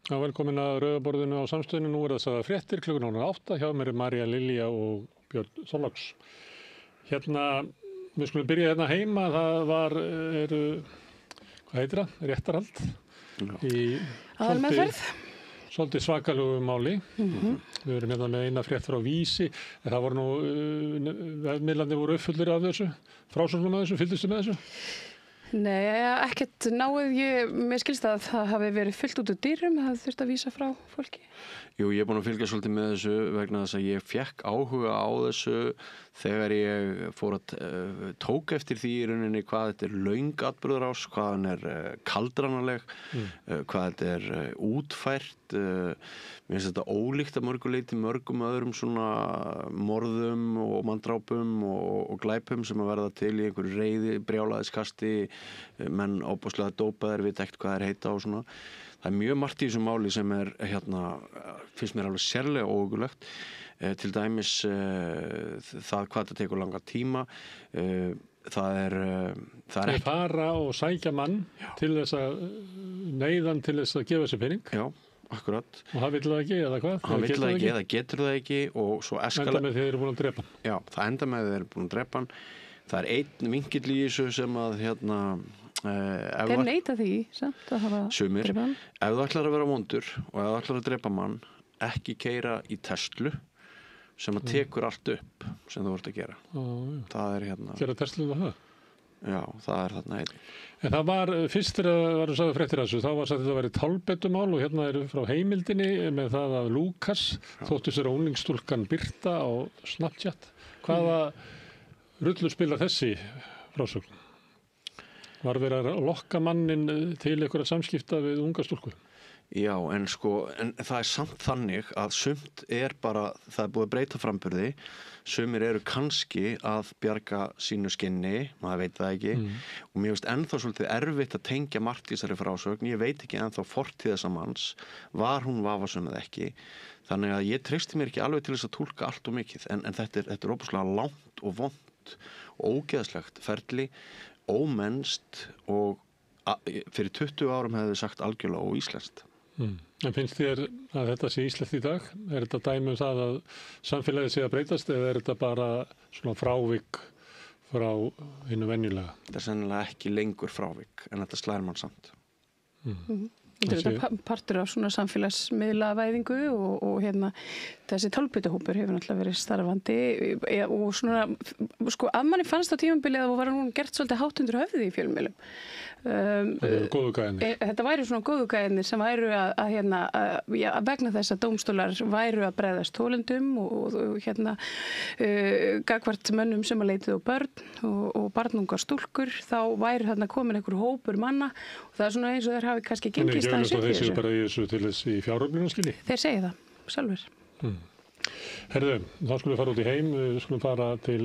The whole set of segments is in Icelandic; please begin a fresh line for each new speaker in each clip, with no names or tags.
Já, velkomin að Rauða borðinu á Samstöðinni. Nú það sagðar fréttir klukkan 8. Hjá mér María Lilja og Björn Þorláks. Við skulum byrja hérna heima. Það eru, hvað heitir það? Réttarhald. Í svolítið svakalegu máli. Við erum hérna með eina frétt frá Vísi. Það voru vefmiðlarnir voru uppfullir af þessu. Frásögnum af þessu, fylgdistu með þessu?
Nei, ekkert náið. Mér skilst að það hafi verið fullt út úr dýrum, það þurfti að vísa frá fólki.
Jú, ég er búin að fylgja svolítið með þessu vegna þess að ég fékk áhuga á þessu þegar ég fór að tók eftir því í rauninni hvað þetta er löng atburðarás, hvað hann er kaldranaleg, hvað þetta er útfært. Mér finnst þetta ólíkt að mörgu leyti mörgum öðrum svona morðum og manndrápum og glæpum sem að verða til í einhverju reiði, brjálæðiskasti, menn óbúslega dópaðir, vita ekkert hvað þeir heita og svona. Það er mjög margt í þessu máli sem er finnst mér alveg sérlega óhugulegt. Til dæmis það hvað þetta tekur langa tíma. Það er
Þeir fara og sækja mann til þess að neyðan til þess að gefa sér pening.
Já, akkurat.
Og hann vill það ekki eða hvað?
Hann vill það ekki eða getur það ekki og svo
enda með þeir eru búin að drepa hann.
Já, það enda með þeir eru búin að drepa hann. Það er einn vinkill í þessu sem að
þeir neita því samt að hafa
sumir, ef þú ætlar að vera vondur og ef þú ætlar að drepa mann, ekki keyra í Tesla sem að tekur allt upp sem þú vart að gera. Það er
gera Tesla það?
Já, það er þarna einn.
En það var, fyrst þegar það var sagði fréttir þessu, þá var sagt að þetta væri tálbetumál og hérna eru frá heimildinni með það að Lukas þóttu sér unglingsstúlkan Birta á Snapchat. Hvaða rullur spilar þessi frásögn? Var verið að lokka mannin til einhverja samskipta við unga stúlku?
Já, en það er samt þannig að sumt er bara, það er búið að breyta framburði, sumir eru kannski að bjarga sínu skinni, maður veit það ekki, og mér finnst ennþá svolítið erfitt að tengja margt í þessari frásögn, ég veit ekki ennþá fortíð þessa manns, var hún vafasöm eða ekki, þannig að ég treysti mér ekki alveg til þess að túlka allt og mikið, en þetta er óbúslega langt og vont og ógeðslegt ferli, ómennst og fyrir 20 árum hefði þið sagt algjörlega óíslenskt.
En finnst þér að þetta sé íslenskt í dag? Er þetta dæmi það að samfélagið sé að breytast eða er þetta bara svona frávik frá hinu venjulega?
Þetta er sennilega ekki lengur frávik en þetta slær mann samt.
Þetta er partur af svona samfélagsmiðlavæðingu og þessi tálbitahópur hefur náttúrulega verið starfandi og svona, að manni fannst á tímabili að var hún gert svolítið hátt undir höfði í fjölmiðlum. Þetta væri svona góðugæðinir sem væru að vegna þess að dómstólar væru að bregðast þolendum og gagvart mönnum sem að leitið á börn og barnungar stúlkur, þá væri þarna komin einhver hópur manna og það er svona eins og þeir hafi kannski gengist aðeins upp í þessu.
Þeir séu bara í þessu til þess í fjáröflunarskilji?
Þeir segi það, sjálfur.
Herðu, þá skulum við fara út í heim, við skulum fara til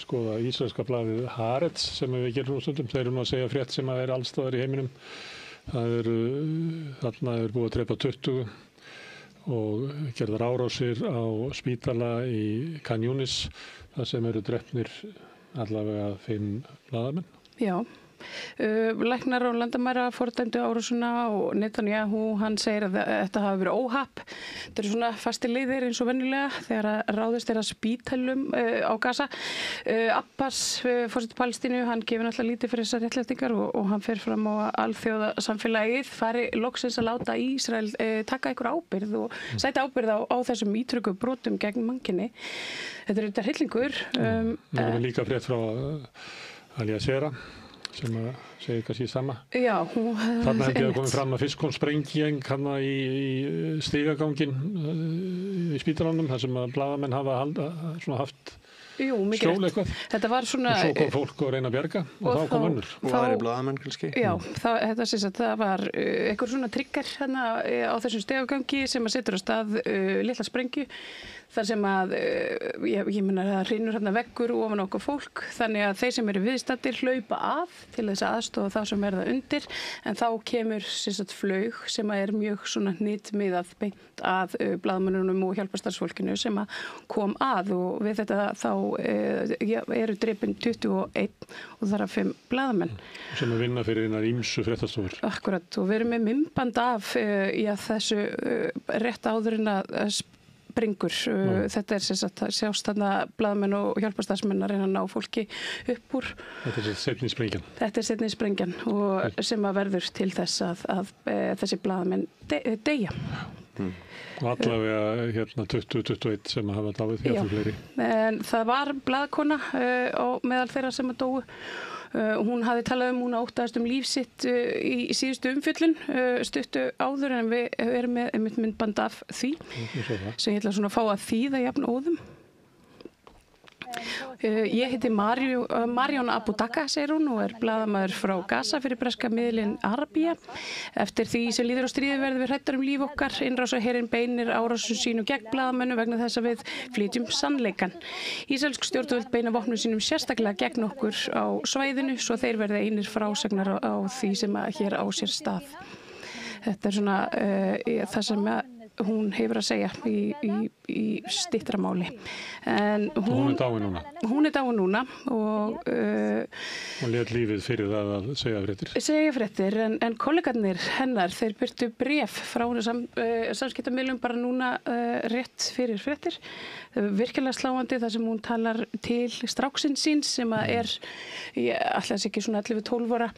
skoða ísraelska blaðið Haaretz sem við gerum stundum. Þeir eru nú að segja frétt sem er allstaðar í heiminum. Þarna er búið að drepa 20 og gerðar árásir á spítala í Khan Yunis, þar sem eru drepnir allavega 5 blaðamenn.
Já. Læknar og landamæra fordæmdu árásina og Netanyahu, hann segir að þetta hafi verið óhapp. Þetta eru svona fastir liðir eins og venjulega þegar ráðist að spítalum á Gaza. Abbas, forseti Palestínu, hann gefur náttúrulega lítið fyrir þessar réttlætingar og hann fer fram á að alþjóðasamfélagið fari loksins að láta Ísrael taka einhver ábyrgð og sæta ábyrgð á þessum ítryggu brotum gegn mannkyni. Þetta er þetta hryllingur.
Við erum líka frétt frá Al-Jazeera sem að segja kannski sama.
Já,
þarna hefði að komið fram að fyrst kom sprenging hana í stigagangin í spítalanum þar sem að blaðamenn hafa haft skjól eitthvað.
Þetta var svona...
Og svo kom fólk að reyna að bjarga og þá kom önnur.
Og það er blaðamenn kannski.
Já, það var einhver svona trigger hana á þessum stigagangi sem að setur á stað litla sprengju. Þar sem að, ég meina það hrynur hérna veggur ofan okkar fólk, þannig að þeir sem eru viðstaddir hlaupa af til þess aðstoða þá sem er það undir, en þá kemur flaug sem er mjög svona hnitmiðað beint að blaðamönnunum og hjálparstarfsfólkinu sem að kom að og við þetta þá eru drepin 21 og þar af 5 blaðamenn.
Sem að vinna fyrir einar ýmsu fréttastofur.
Akkurat, og við erum með myndband af þessu rétt áður en að springur. Þetta sem sagt sjást þarna blaðamenn og hjálparstarfsmenn að reyna að ná fólki upp úr.
Þetta er seinni sprengjan.
Þetta er seinni sprengjan og sem að verður til þess að þessi blaðamenn deyja.
Og allavega 20-21 sem hafa dáið hjá fleiri.
En það var blaðkona á meðal þeirra sem að dóu. Hún hafði talað hún óttaðist líf sitt í síðustu umfjöllun stuttu áður en við erum með myndband af því sem ég ætla svona að fá að þýða jafn óðum. Ég heiti Marion Abudaka, segir hún, og blaðamaður frá Gaza fyrir breska miðlinn Arabía. Eftir því sem líður á stríði verðum við hræddar líf okkar. Innrásarherinn beinir árásum sínum gegn blaðamönnum vegna þess að við flytjum sannleikann. Ísraelsk stjórnvöld beina vopnum sínum sérstaklega gegn okkur á svæðinu svo þeir verða einir frásagnar á því sem að hér á sér stað. Þetta er svona það sem hún hefur að segja í styttra máli. En
hún er dáin núna.
Hún er dáin núna og
hún lét lífið fyrir það að segja fréttir.
Segja fréttir, en kollegarnir hennar, þeir birtu bréf frá samskiptamiðlum bara núna rétt fyrir fréttir. Virkilega sláandi þar sem hún talar til stráksins síns sem að ætla að ekki svona 11-12 ára.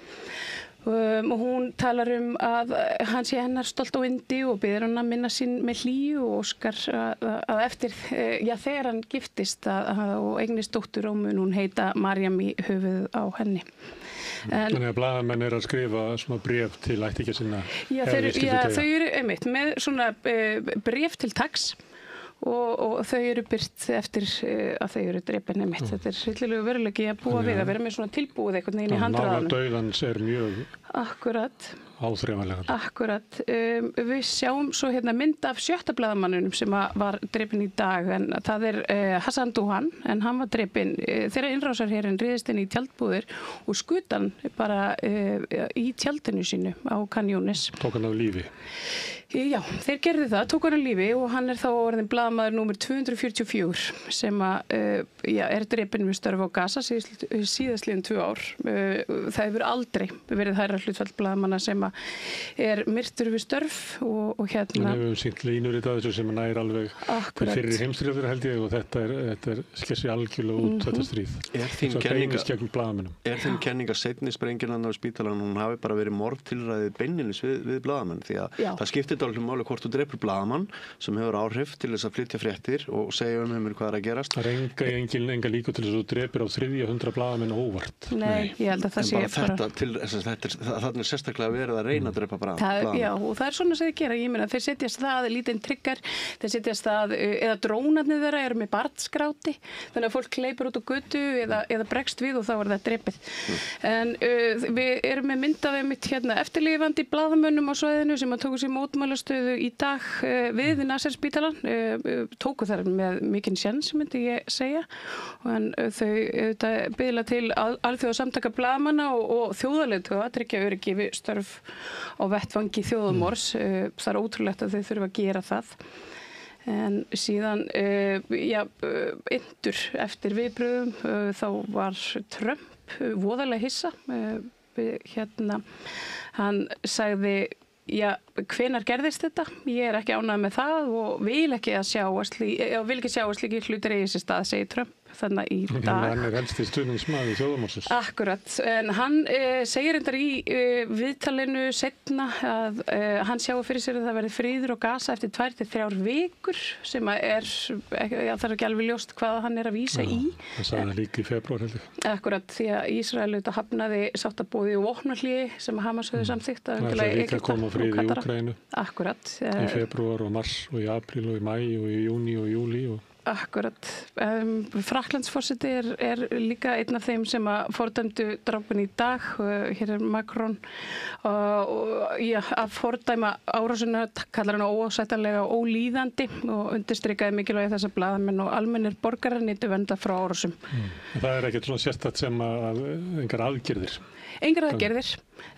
Og hún talar að hann sé hennar stolt og yndi og biður hann að minna sín með hlýju og óskar að eftir, þegar hann giftist og eignist dóttur og mun hún heita Mariam í höfuð á henni.
Þannig að blaðamenn að skrifa svona bréf til ættingja sinna.
Þau eru einmitt með svona bréf til taks. Og þau eru byrt eftir að þau eru drepin einmitt. Þetta er hryllilegur veruleiki að búa við að vera með svona tilbúið einhvern veginn í handriðanum.
Dauðans er mjög áþreifanlegur.
Akkurat. Við sjáum svo mynd af 7. blaðamannunum sem var drepin í dag, en það er Hassan Douhan, en hann var drepin þegar innrásarherinn riðist inn í tjaldbúðir og skutan bara í tjaldinu sínu á Khan Younis.
Tók hann af lífi?
Já, þeir gerðu það, tók hann af lífi og hann er þá orðinn blaðamaður númer 244 sem er drepinn við störf á Gaza síðastliðin 2 ár. Það hefur aldrei verið hærra hlutfall blaðamanna sem er myrtur við störf og
Við hefum sýnt línur í þessu sem nær alveg fyrir heimsstyrjaldir held ég og þetta er skessi algjörlega út þetta stríð.
Er þín kenning að seinni sprengjunan á spítalann hún hafi bara verið morðtilræði beinlínis við blaðamenn því að það skiptir dálítið máli hvort þú drepur blaðamann sem hefur áhrif til þess að flytja fréttir og segja hvað er að gerast.
Það er enga líku til þess að þú drepir á 300 blaðamenn óvart.
Nei, ég held að það sé
þannig er sérstaklega verið að reyna að drepa blaðamenn.
Já, og það er svona sem þeir gera. Ég meina, þeir setjast það lítinn trigger, þeir setjast það eða drónarnir þeirra eru með barnskráti þannig að fólk hleypur út á götu eða bregst við og þá er það drepið. En við erum með mynd af einmitt eftirlifandi blaðamönnum á svæðinu sem að tóku sér mótmælastöðu í dag við Nasser-spítalann, tóku þar með mikinn séns, myndi ég segja, en þau biðla til alþjóðasamtaka blaðamanna og þjóðarleiðtoga að tryggja öryggi við störf á vettvangi þjóðarmorðs. Það er ótrúlegt að þau þurfa að gera það. En síðan, yndur eftir viðbrögðum, þá var Trump voðalega hissa. Hann sagði, hvenær gerðist þetta? Ég er ekki ánægð með það og vil ekki sjá að slíkir hlutir eigi sér stað, segir Trump þannig í dag.
Hann er helsti stuðningsmaður þjóðarmorðsins.
Akkurat, en hann segir reyndar í viðtalinu seinna að hann sjái fyrir sér að það verði friður á Gaza eftir 2-3 vikur sem það er ekki alveg ljóst hvað hann er að vísa í.
Það sagði það líka í febrúar held ég.
Akkurat, því að Ísrael hafnaði sáttaboði og vopnahléi sem Hamas höfðu samþykkt.
Það er líka að koma frið í Úkraínu.
Akkurat.
Í febrúar og mars og í apríl og í maí og í júní og júlí og
Akkurat. Frakklandsforseti er líka einn af þeim sem að fordæmdu drápin í dag. Hér er Macron að fordæma árásina, kallar hann óásættanlega ólíðandi og undirstrikaði mikilvægi þess að blaðamenn og almennir borgarar nytu verndar frá árásum.
Það er ekkert svona sérstakt sem að engar aðgerðir?
engar aðgerðir,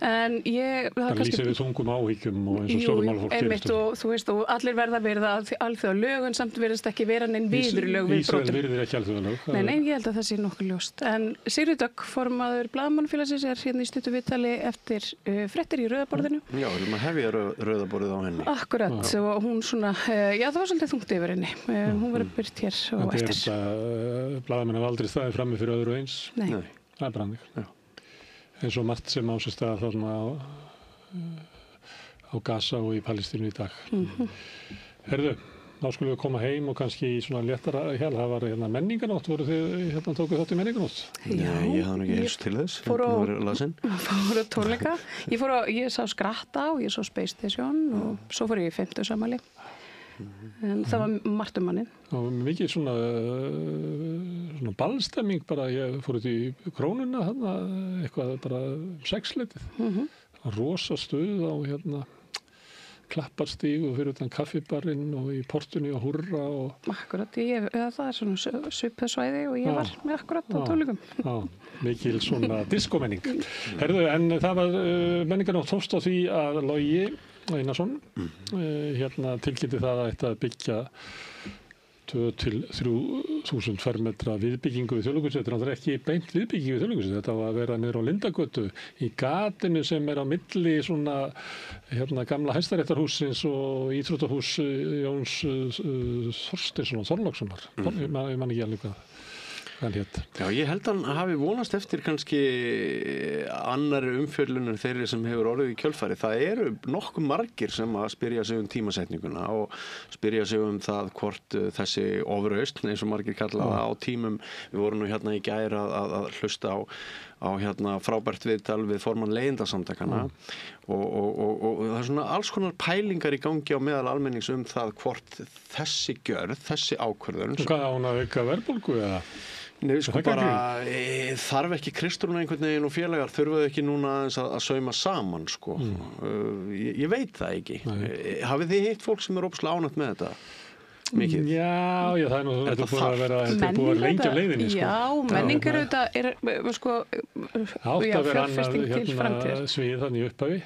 en
það lýsir við þungum áhyggjum og eins og stjórnmálafólk
einmitt, og þú veist, og allir verða virða alþjóðalög, en samt virðast ekki vera neinn viðurlög við brotum.
Ísrael virðir ekki alþjóðalög.
Nei, ég held að það sé nokkuð ljóst. En Sigríður Dögg, formaður Blaðamannafélagsins, hérna í stuttu viðtali eftir fréttir í Rauða borðinu.
Já, við erum að hefja Rauða borðið á henni.
Akkurat, og hún svona, það var svolítið þungt yfir henni. Hún verður byrt hér á eftir.
Blaðamenn hafa aldrei staðið frammi fyrir öðru eins.
Nei.
Það er bara hannig. Eins og margt sem á sér stað þarna á Gaza og í Palestínu í dag. Herðu, þá skulum við koma heim og kannski í svona léttara hjal. Það var hérna menninganótt, voru þið hérna tókuð þátt í menninganótt?
Nei, ég hafði nú ekki heilst til þess.
Fór á tónleika. Ég sá Skratta og ég sá Space Station og svo fór ég í 50 afmæli. En það var margt manninn.
Og mikið svona ballstemming bara, ég fór út í Krónuna þarna, eitthvað bara 6-leitið. Rosa stuð á hérna Klapparstíg og fyrir utan kaffibarinn og í portunni og húrra og...
Akkurat, það er svona svipað svæði og ég var með akkurat á tónleikum.
Já, mikil svona diskomenning. Herðu, en það var menninganótt hófst á því að Logi Einarsson hérna tilkynnti það að þetta byggja 2.000–3.000 fermetra viðbyggingu við Þjóðleikhúsið. Þetta er ekki beint viðbyggingu við Þjóðleikhúsið. Þetta var að vera niður á Lindagötu í gatinu sem er á milli svona hérna gamla Hæstaréttarhússins og íþróttahús Jóns Þorsteinsson og Þorlákssonar. Ég man ekki alveg hvað hann hét.
Já, ég held að hann hafi vonast eftir kannski annari umfjöllunum þeirri sem hefur orðið í kjölfari. Það eru nokkuð margir sem að spyrja sig tímasetninguna og spyrja sig það hvort þessi ofraust, eins og margir kallaða á tímum. Við vorum nú hérna í gær að hlusta á hérna frábært viðtal við formann Leigjendasamtakanna og það er svona alls konar pælingar í gangi á meðal almennings það hvort þessi gjörð, þessi ákvörðun.
Hvað á hún að auka verðbólgu eða?
Nei, sko bara, þarf ekki Kristrún einhvern veginn og félagar, þurfaðu ekki núna að sauma saman, sko. Ég veit það ekki. Hafið þið hitt fólk sem óbúslega ánægt með þetta? Mikið?
Já, það er nú þetta búið að vera lengi á leiðinni, sko.
Já, menningar auðvitað sko,
átt að vera annað svið þannig upphafi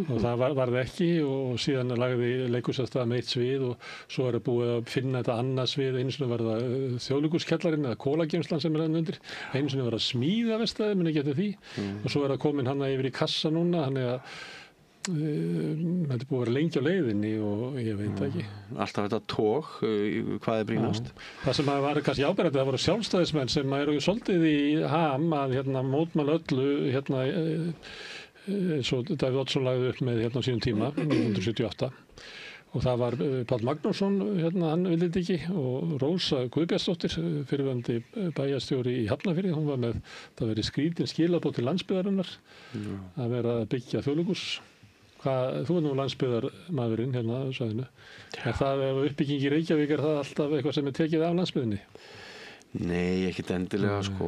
og það varð ekki og síðan lagði leikhúsið af stað með eitt svið og svo er búið að finna þetta annað svið. Einu sinni var það Þjóðleikhúskjallarinn eða kólageymslan sem er hann undir. Einu sinni var það smíðavestaði, muni getið því og svo er það komin hann yfir í kassa núna, þannig að þetta er búið að vera lengi á leiðinni og ég veit ekki.
Alltaf þetta tók, hvað er brýnast?
Það sem var kannski áberandi, það voru sjálfstæðismenn sem eru svolítið í ham að mótmæla öllu eins og Davíð Oddsson lagði upp með á sínum tíma 1978 og það var Páll Magnússon, hann vildi þetta ekki og Rósa Guðbjartsdóttir, fyrrverandi bæjarstjóri í Hafnarfirði, hún var með það verið skrítin skilaboð til landsbyggðarinnar að vera að byggja þjóðleikhús. Þú er nú landsbyggðarmaðurinn hérna á svæðinu. Er það uppbygging í Reykjavík, er það alltaf eitthvað sem er tekið af landsbyggðinni?
Nei, ekkert endilega, sko.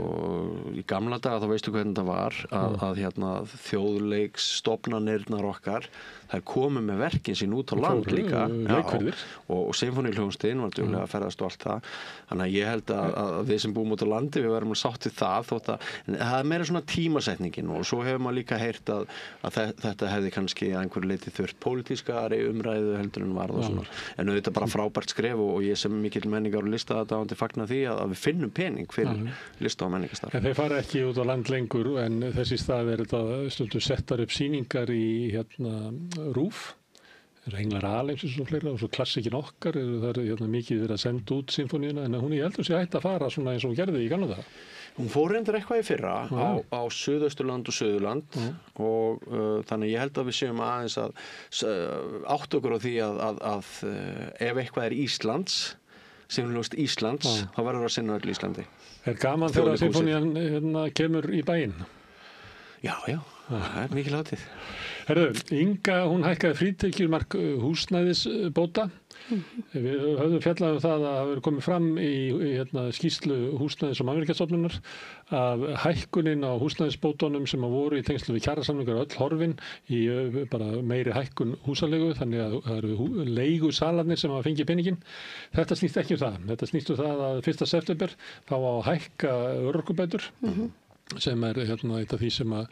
Í gamla daga þá veistu hvernig þetta var að þjóðleiksstofnanirnar okkar, þær komu með verkin sín út á land líka. Og Sinfóníuhljómsveitin var duglega að ferðast og allt það. Þannig að ég held að við sem búum út á landi, við verðum sátt við það. En það er meira svona tímasetningin og svo hefur maður líka heyrt að þetta hefði kannski að einhverju leyti þurft pólitískari umræðu heldur en varð og svona. En auðvitað bara frábært skref og ég sem mikill menningar og listaaðdáandi fagna því að við finnum pening fyrir lista- og menningarstarf.
En þeir fara ekki út á land lengur en þessi stað er þetta stundum settar upp sýningar í RÚV. Það eru Englar Alheimsins og fleira og svo Klassikin okkar, það er mikið verið að senda út sinfóníuna en hún ég heldur sé hægt að fara svona eins og hún gerði í gamla daga.
Hún fór reyndar eitthvað í fyrra á Suðausturland og Suðurland og þannig ég held að við séum aðeins að átt okkur á því að ef eitthvað er Íslands, Sinfóníuhljómsveit Íslands, þá verður að sinna öll Íslandi.
Er gaman þegar sinfónían kemur í bæinn?
Já, það er mikil hátíð.
Herðu, Inga, hún hækkaði frítekjumark húsnæðisbóta. Við höfðum fjallað það að það hefur komið fram í skýrslu húsnæðis- og mannvirkjastofnunar að hækkunin á húsnæðisbótunum sem voru í tengslu við kjarasamningar öll horfin í bara meiri hækkun húsaleigu, þannig að það eru leigusalarnir sem hafa fengið peningin. Þetta snýst ekki það. Þetta snýst það að 1. september þá á að hækka örorkubætur. sem eitt af því sem að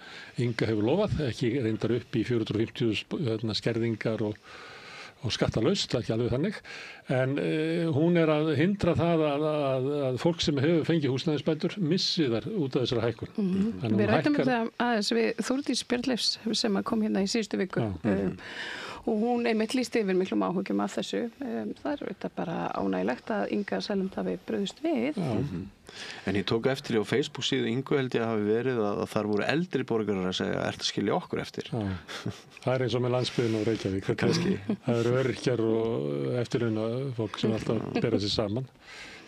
Inga hefur lofað, ekki reyndar upp í 450 skerðingar og skattalaust, það er ekki alveg þannig, en hún er að hindra það að fólk sem hefur fengið húsnæðisbætur missi þar út af þessari hækkun.
Við rættum þetta aðeins við Þórdís Björnleifs sem kom hérna í síðustu viku og hún einmitt lýsti yfir miklum áhugjum af þessu. Það er þetta bara ánægilegt að Inga Sæland hafi brugðist við.
En ég tók eftir á Facebook síðu Ingu held ég hafi verið að þar voru eldri borgarar að segja ertu að skilja okkur eftir.
Það er eins og með landsbyggðin og Reykjavík. Það eru öryrkjar og eftirlauna fólk sem alltaf bera sig saman.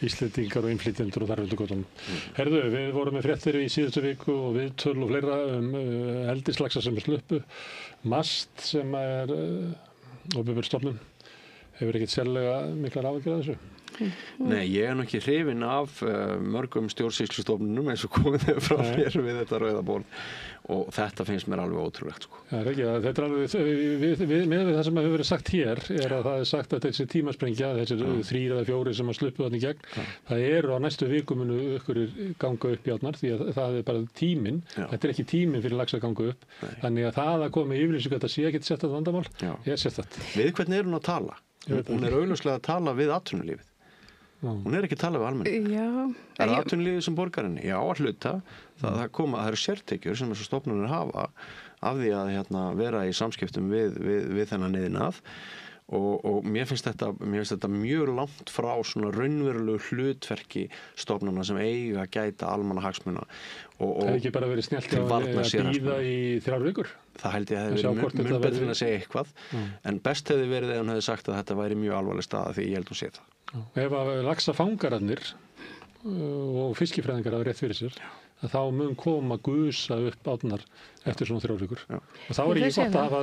Íslendingar og innflytjendur og þarföldugotum. Herðu, við vorum með fréttir í síðustu viku og viðtöl og fleira eldislaxa sem sluppu. MAST sem opinber stofnun hefur ekkert sérlega miklar áhyggjur af þessu.
Nei, ég er nú ekki hrifinn af mörgum stjórnsýslustofnunum eins og komið þegar frá mér við þetta rauða borð og þetta finnst mér alveg ótrúlegt sko.
Það er ekki, þetta er alveg með það sem hefur verið sagt hér er að það er sagt að þessi tímasprengja, þessi 3 eða 4 sem að sluppu þarna í gegn, það eru á næstu vikum munu ykkur ganga upp í árnar því að það er bara tíminn, þetta er ekki tíminn fyrir lax að ganga upp, þannig að það að koma í yfirlýsingu að þetta sé ekkert sett að vandamál, ég sett þetta.
Við hvern er hún að tala? Hún er augljóslega að tala við atvinnulífið. Hún er ekki að tala við almenning. Það er atvinnulífið sem borgarinni. Já, að hluta. Það eru sértekjur sem þessar stofnanir hafa af því að vera í samskiptum við þennan iðnað og mér finnst þetta mjög langt frá svona raunverulegu hlutverki stofnana sem eiga að gæta almannahagsmuna.
Það hefði ekki bara verið snjallt að bíða í 3 vikur?
Það held ég að hefði verið mjög betur en að segja eitthvað en best hefði verið ef hún hefði sagt að þetta væri mjög alvarleg staða því ég held hún sé það.
Ef að laxafangararnir og fiskifræðingar hafa rétt fyrir sér að þá mun koma gusa upp árnar eftir svona 3 vikur. Og þá er ekki gott að hafa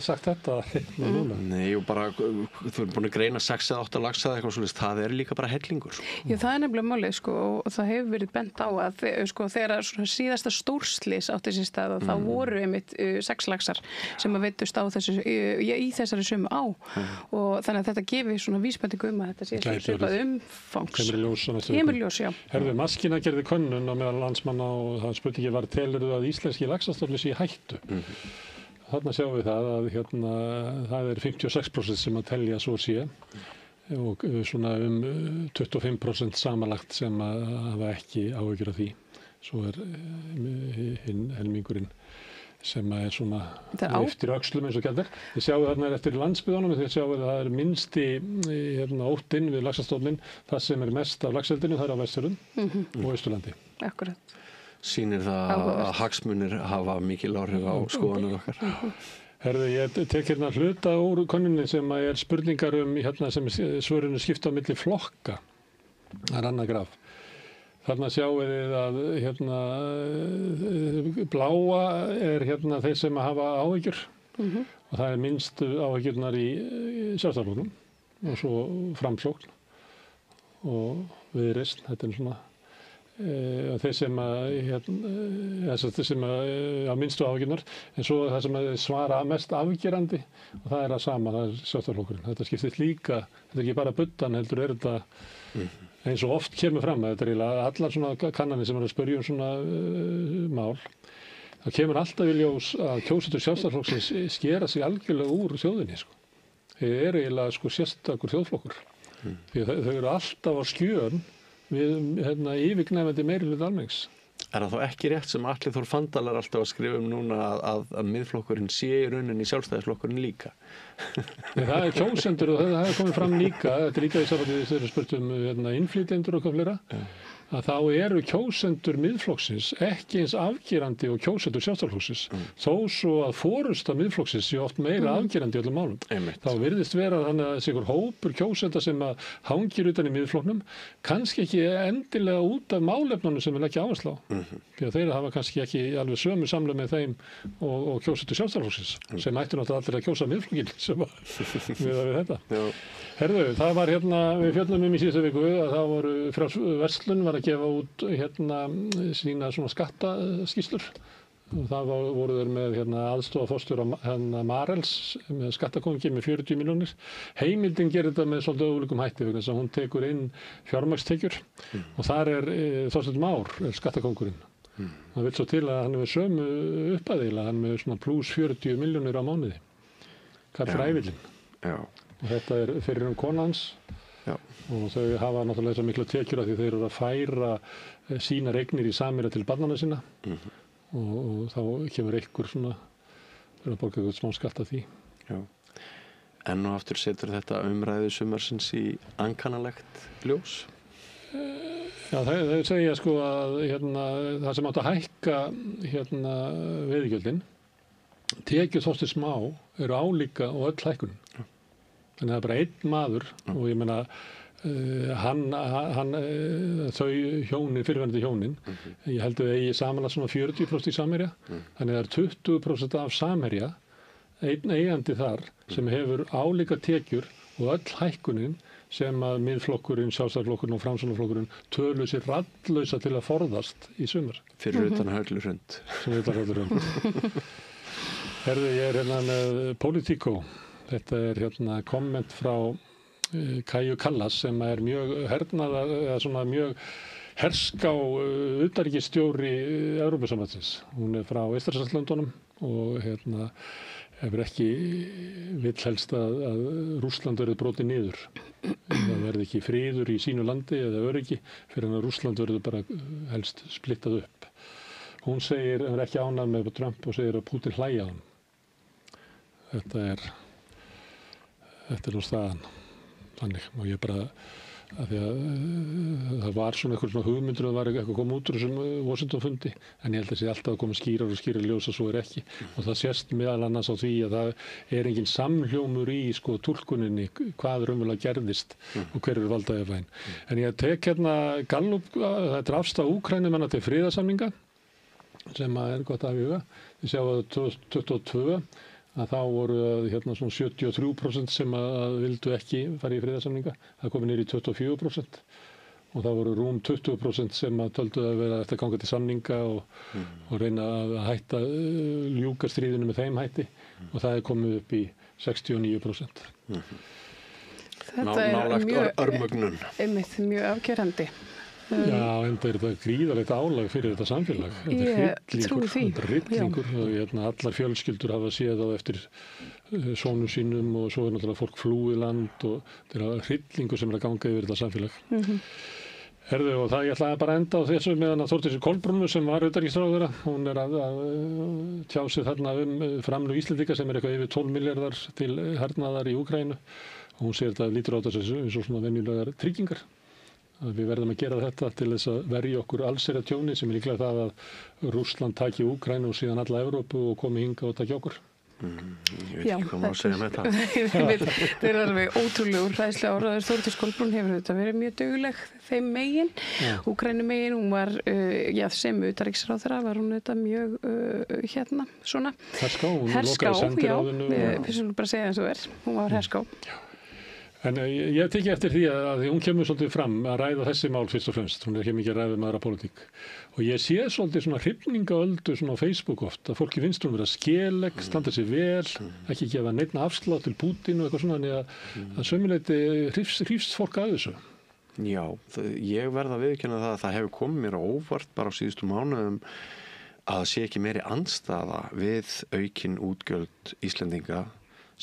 sagt þetta núna.
Nei, og bara þú erum búin að greina 6 eða 8 laxa eða eitthvað svolítið, það er líka bara hellingur.
Já, það er nefnilega málið sko og það hefur verið bent á að sko þegar svona síðasta stórslys átti sér stað þá voru einmitt 6 laxar sem að veittust á þessu í þessari sömu á og þannig að þetta gefi svona vísbendingu að þetta sé svipað umfangs. Kemur ljós, já.
Herðu, Maskína gerði könnun á meðal landsmanna og það spurningi var telurðu að íslenski laxastofninn sé í hættu. Þarna sjáum við það að það er 56% sem að telja svo sé og svona 25% samanlagt sem að hafa ekki áhyggjur af því. Svo er hinn helmingurinn sem er svona eftir öxlum eins og gældar. Þið sjáum þarna eftir landsbyggðunum, þið sjáum að það er minnsti óttinn við laxastofninn, það sem er mest af laxeldinu, það er á Vestfjörðum og Austurlandi.
Akkurat.
Sýnir það að hagsmunir hafa mikil áhrif á skoðanir okkar.
Herðu, ég tek hérna hluta úr könnuninni sem er spurningar sem svörinu skipta á milli flokka. Það er annað graf. Þarna sjáum við að bláa er þeir sem hafa áhyggjur og það er minnstu áhyggjurnar í Sjálfstæðisflokknum og svo Framsókn og Viðreisn, þetta er svona þeir sem minnstu áhyggjurnar en svo það sem svara mest afgerandi og það er það sama, það er Sjálfstæðisflokkurinn. Þetta skiptir líka, þetta er ekki bara buddan heldur er þetta eins og oft kemur fram að þetta er eiginlega allar svona kannanir sem er að spyrja svona mál. Það kemur alltaf í ljós að kjósendur Sjálfstæðisflokksins skera sig algjörlega úr þjóðinni sko. Þeir eru eiginlega sérstakur þjóðflokkur. Því þau eru alltaf á skjön við yfirgnæfandi meirihluta almennings.
Er það þá ekki rétt sem Atli Þór Fandal er alltaf að skrifa núna að miðflokkurinn sé í rauninni Sjálfstæðisflokkurinn líka?
Það er kjósendur og það er komið fram líka, þetta er líka í sambandi við þeirra spurt innflytjendur og hvað fleira, að þá eru kjósendur miðflokksins ekki eins afgerandi og kjósendur Sjálfstæðisflokksins. Þó svo að forysta miðflokksins sé oft meira afgerandi í öllum málum. Þá virðist vera þannig að þessi hópur kjósenda sem að hangir utan í miðflokknum, kannski ekki endilega út af málefnunum sem við leggja áherslu á. Því að þeir hafa kannski ekki alveg sömu samleið með þeim og kjósendur Sjálfstæðisflokksins, sem ættu náttúrulega allir að kjósa miðflokkinn sem við þetta. Herðu, það var við fjöllum í síðustu viku að það voru Frjáls verslun var að gefa út sína svona skattaskýrslur. Það voru þeir með aðstoðarforstjóra Marels með skattakongi með 40 milljónir. Heimildin gerir þetta með svolítið ólíkum hætti vegna þess að hún tekur inn fjármagnstekjur og þar er Þorsteinn Már skattakongurinn. Það vil svo til að hann hefur sömu upphæðilega, hann með svona pluss 40 milljónir á mánuði. Karl Rævillin.
Já.
Og þetta fyrir kona hans.
Já.
Og þau hafa náttúrulega þessar miklu tekjur af því þau eru að færa sínar eignir í sameiga til barnanna sinna. Og þá kemur einhver svona, þau eru að borga eitthvað smá skatt af því.
Já. Enn og aftur setur þetta umræðu sumarsins í ankannalegt ljós?
Já, þau segja sko að það sem átt að hækka veiðigjöldin, tekjur þótti smá, eru álíka og öll hækkun. Þannig það er bara einn maður og ég meina þau hjónin, fyrirverandi hjónin, ég held að þau eigi samanlega svona 40% í Samherja, þannig það er 20% af Samherja, einn eigandi þar sem hefur álíka tekjur og öll hækkunin sem að Miðflokkurinn, Sjálfstæðisflokkurinn og Framsóknarflokkurinn töluðu sér radlausa til að forðast í sumar.
Fyrir utan Hörlurhund.
Fyrir utan Hörlurhund. Herðu, ég með Politico. Þetta er komment frá Kaju Kallas sem er mjög hernaðar, eða svona mjög herská utanríkisstjóri Evrópusambandsins. Hún er frá Eystrasaltslöndunum og hefur ekki vill helst að Rússland verði brotið niður. Það verði ekki friður í sínu landi eða öryggi fyrir að Rússland verði bara helst splittað upp. Hún segir, er ekki ánægð með Trump og segir að Putin hlæja hann. Þetta er nú staðan. Þannig, og ég bara, að því að það var svona eitthvað svona hugmyndur að það var eitthvað koma út úr þessum Washington-fundi, en ég held að það sé alltaf að koma skýrar og skýrar ljós að svo er ekki. Og það sést meðal annars á því að það er engin samhljómur í túlkuninni hvað raunverulega gerðist og hver eru valdaefæn. En ég tek Gallup, þetta er afstaða Úkraínumanna til friðarsamninga, sem er gott að huga. Ég sjá að 2022 að þá voru svona 73% sem að vildu ekki fara í friðarsamninga. Það komið niður í 24% og það voru rúm 20% sem að töldu að vera eftir að ganga til samninga og reyna að hætta ljúka stríðinu með þeim hætti og það er komið upp í 69%.
Þetta er mjög afgerandi.
Já, enda er þetta gríðarlegt álag fyrir þetta samfélag. Þetta er hryllingur. Allar fjölskyldur hafa séð á eftir sonum sínum og svo er náttúrulega fólk flúið land og þetta er hryllingur sem er að ganga yfir þetta samfélag. Herðu, og það ég ætlaði bara að enda á þessu meðan að Þórdísi Kolbrúnu sem var utanríkisráðherra, hún er að tjá sig þarna framlög Íslendinga sem er eitthvað yfir 12 milljarðar til hernaðar í Úkraínu og hún segir þetta lítur á þessu eins og svona venjulegar tryggingar. Við verðum að gera þetta til þess að verja okkur allsherjar tjóni sem er líklega það að Rússland taki Úkraínu og síðan alla Evrópu og komi hinga og taki okkur.
Ég veit ekki hvað maður að segja með það.
Það er alveg ótrúlegur hræðslega áraður. Þórdís Kolbrún hefur þetta verið mjög dugleg þeim megin. Úkraínu megin, hún var sem utanríkisráðherra var hún þetta mjög svona.
Herská, hún lokaði sendiráðinu.
Við skulum bara segja eins og hún var herská.
En ég tekið eftir því að hún kemur svolítið fram að ræða þessi mál fyrst og fremst. Hún er ekki mikið að ræða aðra pólitík. Og ég sé svolítið svona hrifningaöldu svona á Facebook oft að fólki finnst hún vera skelegg, standa sig vel, ekki gefa neitt afslátt til Pútín og eitthvað svona, þannig að sömuleyti hrifst fólk að þessu.
Já, ég verð að viðurkenna það að það hefur komið mér á óvart bara á síðustu mánuðum að það sé ekki meiri andstaða við aukin útgjöld Íslendinga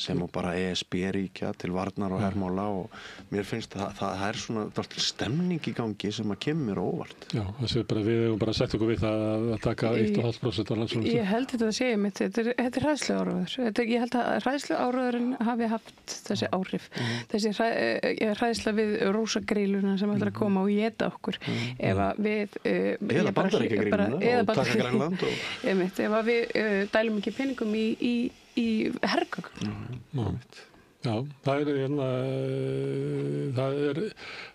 sem og bara ESB-ríkja til varnar og hermála og mér finnst að það er svona dálítil stemning í gangi sem að kemur mér óvart.
Já, þessi bara við hefum bara sett okkur við það að taka 1,5% af landsframleiðslu.
Ég held þetta að segja mitt, þetta er hræðsluáróður. Ég held að hræðsluáróðurinn hafi haft þessi áhrif. Þessi hræðsla við rósagríluna sem ætlar að koma og éta okkur. Ef að við
eða bandaríkjagríluna og taka Grænland og
ef að við dælum ekki peningum í hergögn.
Já, það er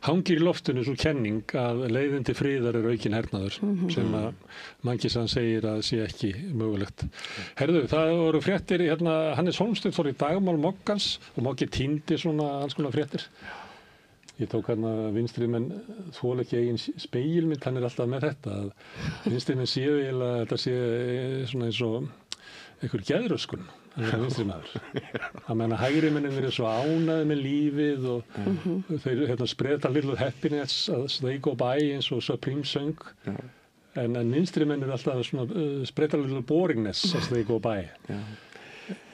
hangir í loftinu svo kenning að leiðin til friðar er aukin hernaður sem að Mankisan segir að sé ekki mögulegt. Herðu, það voru fréttir Hannes Hólmsteinn fór í dagmál Moggans og Moggi týndi svona alls konar fréttir. Ég tók vinstri menn þól ekki eigin spegilmynd, hann er alltaf með þetta að vinstri menn séu eiginlega þetta sé svona eins og einhver geðröskun að vera vinstri maður. Það meina hægri mennin verið svo ánæði með lífið og þeir spreta little happiness as they go by eins og Supreme söng. en vinstri menn eru alltaf svona spread a little boringness as they go by.
Já.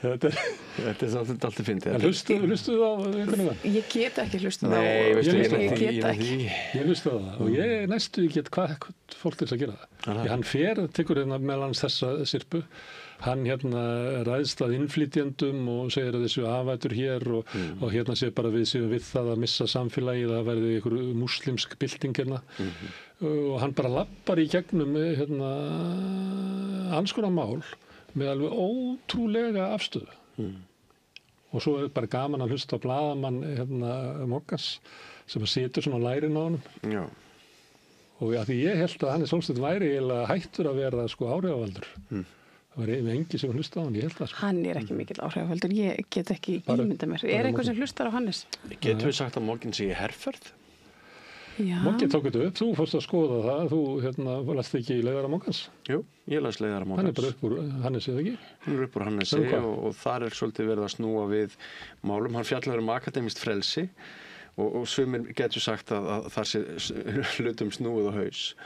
Þetta
Þetta svolítið alltaf fyndið.
En hlustuðu á einhvern veginn?
Ég get ekki hlustað á.
Nei, veistu,
ég get ekki.
Ég hlustuðu á það og ég næstu get hvað fólk til að gera það. Því hann tekur hérna meðal hans þessa sirpu. Hann hérna ræðst að innflytjendum og segir að þessu afætur hér og hérna sé bara við séum við það að missa samfélagið, það verði einhver múslimsk bylting hérna. Og hann bara lappar í gegnum hérna alls konar mál með alveg ótrúlega afstöðu. Og svo bara gaman að hlusta á blaðamann hérna Moggans sem situr svona á lærin á honum.
Já.
Og því ég held að Hannes Hólmsteinn væri eiginlega hættur að vera sko áhrifavaldur. Það var engi sem hlusta á hann, ég held það.
Hann ekki mikill áhrifavöldur, ég get ekki ímynda mér. Eitthvað sem hlustar á Hannes?
Getum við sagt að Moggin sé í herferð?
Já.
Moggi tók þetta upp, þú fórst að skoða það, þú hérna last ekki í leiðara Moggans.
Jú, ég las leiðara Moggans.
Hann bara upp úr Hannesi, eða ekki?
Hann upp úr Hannesi og þar svolítið verið að snúa við málum. Hann fjallar akademískt frelsi og sumir getur sagt að þar sé hlutum snúið á haus.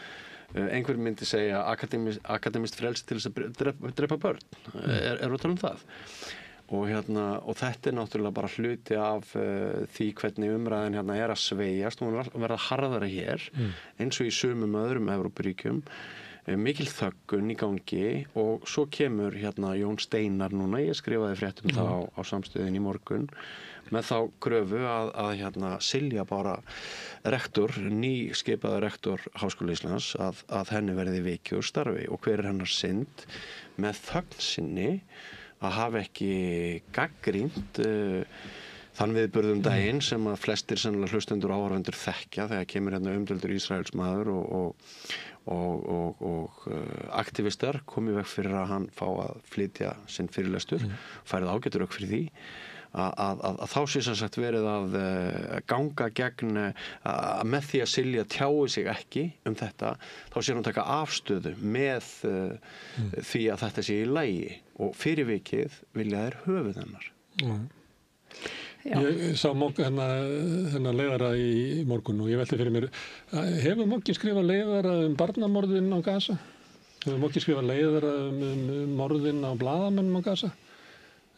Einhver myndi segja akademískt frelsi til þess að drepa börn. Er að tala það? Og þetta náttúrulega bara hluti af því hvernig umræðin hérna að sveigjast. Hún verða harðara hér eins og í sumum öðrum Evrópuríkjum. Mikil þöggun í gangi og svo kemur Jón Steinar núna, ég skrifaði frétt það á Samstöðinni í morgun, með þá kröfu að Silja bara rektor, nýskipaður rektor Háskóla Íslands, að henni verði vikið úr starfi. Og hver hennar synd með þögn sinni að hafa ekki gagnrýnt þann viðburðum daginn sem að flestir sennilega hlustendur og áhorfendur þekkja þegar kemur umdeildur Ísraelsmaður og aktivistar komu í veg fyrir að hann fá að flytja sinn fyrirlestur, færið ágætur fyrir því að þá sé sem sagt verið að ganga gegn með því að Silja tjái sig ekki þetta, þá sé hann taka afstöðu með því að þetta sé í lagi og fyrir vikið vilja þær höfuð hennar.
Ég sá hennar leiðara í morgun og ég velti fyrir mér, hefur Moggi skrifað leiðara barnamorðin á Gaza? Hefur Moggi skrifað leiðara morðin á blaðamönnum á Gaza?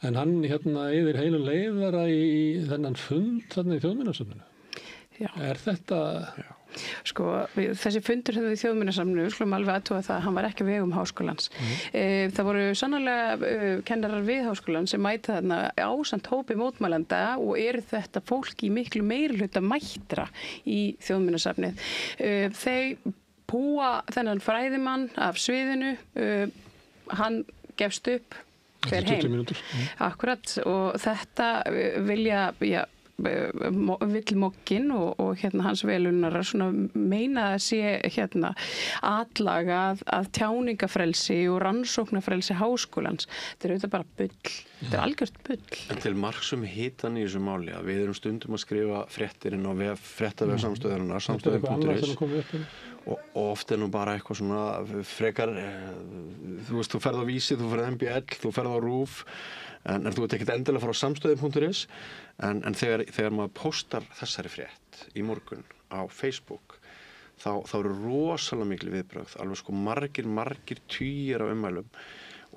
En hann eyðir heilu leiðara í þennan fund þarna í Þjóðminjasafninu.
Já.
Er þetta...
Já. Sko, þessi fundur hérna í Þjóðminjasafninu, við skulum alveg aðtúa það að hann var ekki á vegum Háskólans. Það voru sannarlega kennarar við Háskólan sem mæta þarna ásamt hópi mótmælenda og eru þetta fólk í miklu meirihluta mættra í Þjóðminjasafnið. Þau búa þennan fræðimann af sviðinu, hann gefst upp, fer heim. Akkurat, og þetta vill Moggin og hans velunarar svona meina að sé atlaga að tjáningafrelsi og rannsóknarfrelsi Háskólans. Þetta auðvitað bara bull. Þetta algjört bull.
En til marks hitan í þessu máli að við erum stundum að skrifa fréttir inn á fréttavef samstöðurinnar, samstöðin.is og oft nú bara eitthvað svona frekar, þú ferð á Vísi, þú ferð á MBL, þú ferð á RÚV, en þú ert ekkert endilega að fara á samstöðin.is en þegar maður postar þessari frétt í morgun á Facebook þá eru rosalega mikil viðbrögð, alveg sko margir tugir af ummælum